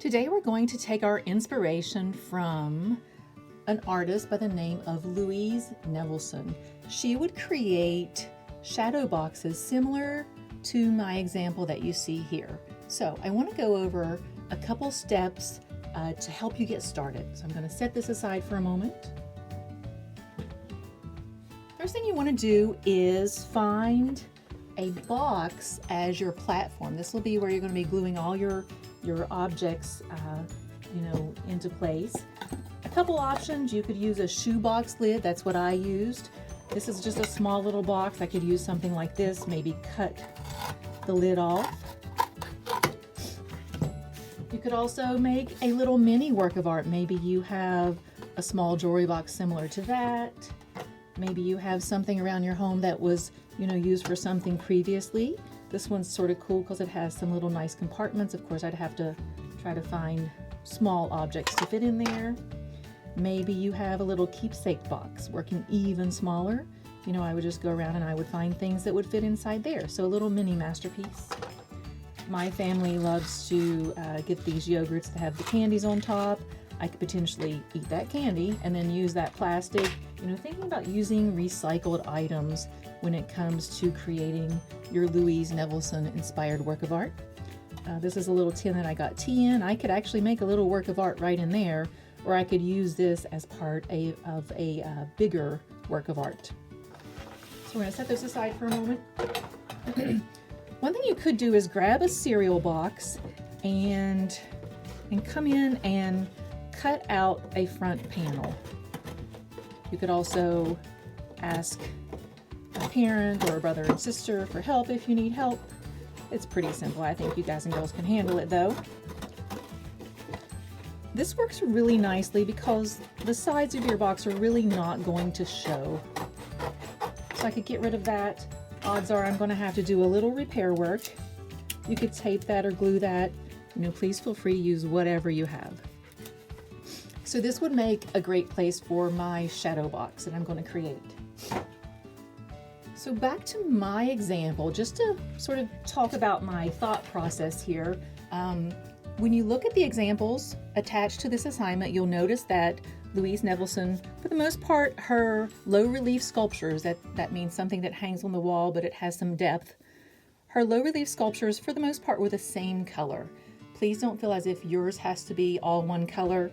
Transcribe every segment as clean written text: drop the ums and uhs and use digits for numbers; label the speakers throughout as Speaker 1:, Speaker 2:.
Speaker 1: Today we're going to take our inspiration from an artist by the name of Louise Nevelson. She would create shadow boxes similar to my example that you see here. So I want to go over a couple steps to help you get started. So I'm going to set this aside for a moment. First thing you want to do is find a box as your platform. This will be where you're going to be gluing all your objects into place. A couple options: you could use a shoebox lid. That's what I used. This is just a small little box. I could use something like this, maybe cut the lid off. You could also make a little mini work of art. Maybe you have a small jewelry box similar to that. Maybe you have something around your home that was used for something previously. This one's sort of cool because it has some little nice compartments. Of course, I'd have to try to find small objects to fit in there. Maybe you have a little keepsake box working even smaller. I would just go around and I would find things that would fit inside there. So a little mini masterpiece. My family loves to get these yogurts that have the candies on top. I could potentially eat that candy and then use that plastic. Thinking about using recycled items when it comes to creating your Louise Nevelson inspired work of art. This is a little tin that I got tea in. I could actually make a little work of art right in there, or I could use this as part of a bigger work of art. So we're going to set this aside for a moment. One thing you could do is grab a cereal box and come in and cut out a front panel. You could also ask a parent or a brother and sister for help if you need help. It's pretty simple. I think you guys and girls can handle it though. This works really nicely because the sides of your box are really not going to show. So I could get rid of that. Odds are I'm going to have to do a little repair work. You could tape that or glue that. Please feel free to use whatever you have. So this would make a great place for my shadow box that I'm going to create. So back to my example, just to sort of talk about my thought process here. When you look at the examples attached to this assignment, you'll notice that Louise Nevelson, for the most part, her low relief sculptures, that means something that hangs on the wall but it has some depth. Her low relief sculptures, for the most part, were the same color. Please don't feel as if yours has to be all one color.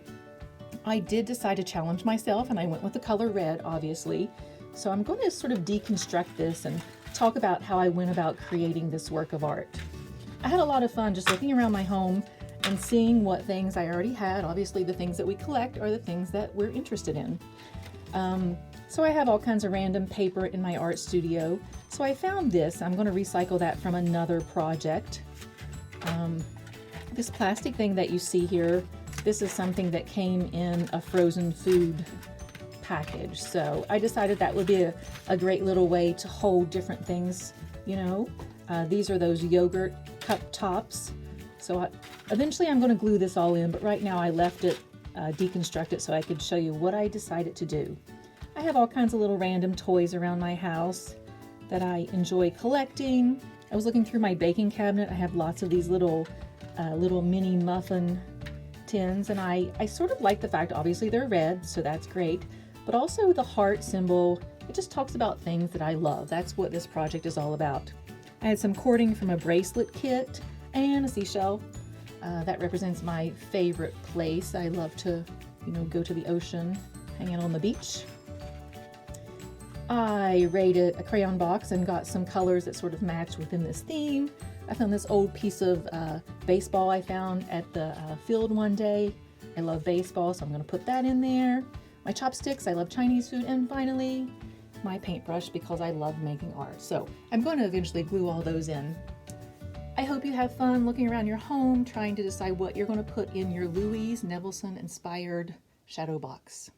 Speaker 1: I did decide to challenge myself and I went with the color red, obviously. So I'm going to sort of deconstruct this and talk about how I went about creating this work of art. I had a lot of fun just looking around my home and seeing what things I already had. Obviously the things that we collect are the things that we're interested in. So I have all kinds of random paper in my art studio. So I found this. I'm going to recycle that from another project. This plastic thing that you see here, this is something that came in a frozen food package. So I decided that would be a great little way to hold different things, These are those yogurt cup tops. So eventually I'm going to glue this all in, but right now I left it deconstructed so I could show you what I decided to do. I have all kinds of little random toys around my house that I enjoy collecting. I was looking through my baking cabinet. I have lots of these little mini muffin tins, and I sort of like the fact, obviously they're red, so that's great, but also the heart symbol, it just talks about things that I love. That's what this project is all about. I had some cording from a bracelet kit and a seashell. That represents my favorite place. I love to, go to the ocean, hang out on the beach. I raided a crayon box and got some colors that sort of matched within this theme. I found this old piece of baseball I found at the field one day. I love baseball, so I'm going to put that in there. My chopsticks, I love Chinese food. And finally, my paintbrush because I love making art. So I'm going to eventually glue all those in. I hope you have fun looking around your home, trying to decide what you're going to put in your Louise Nevelson inspired shadow box.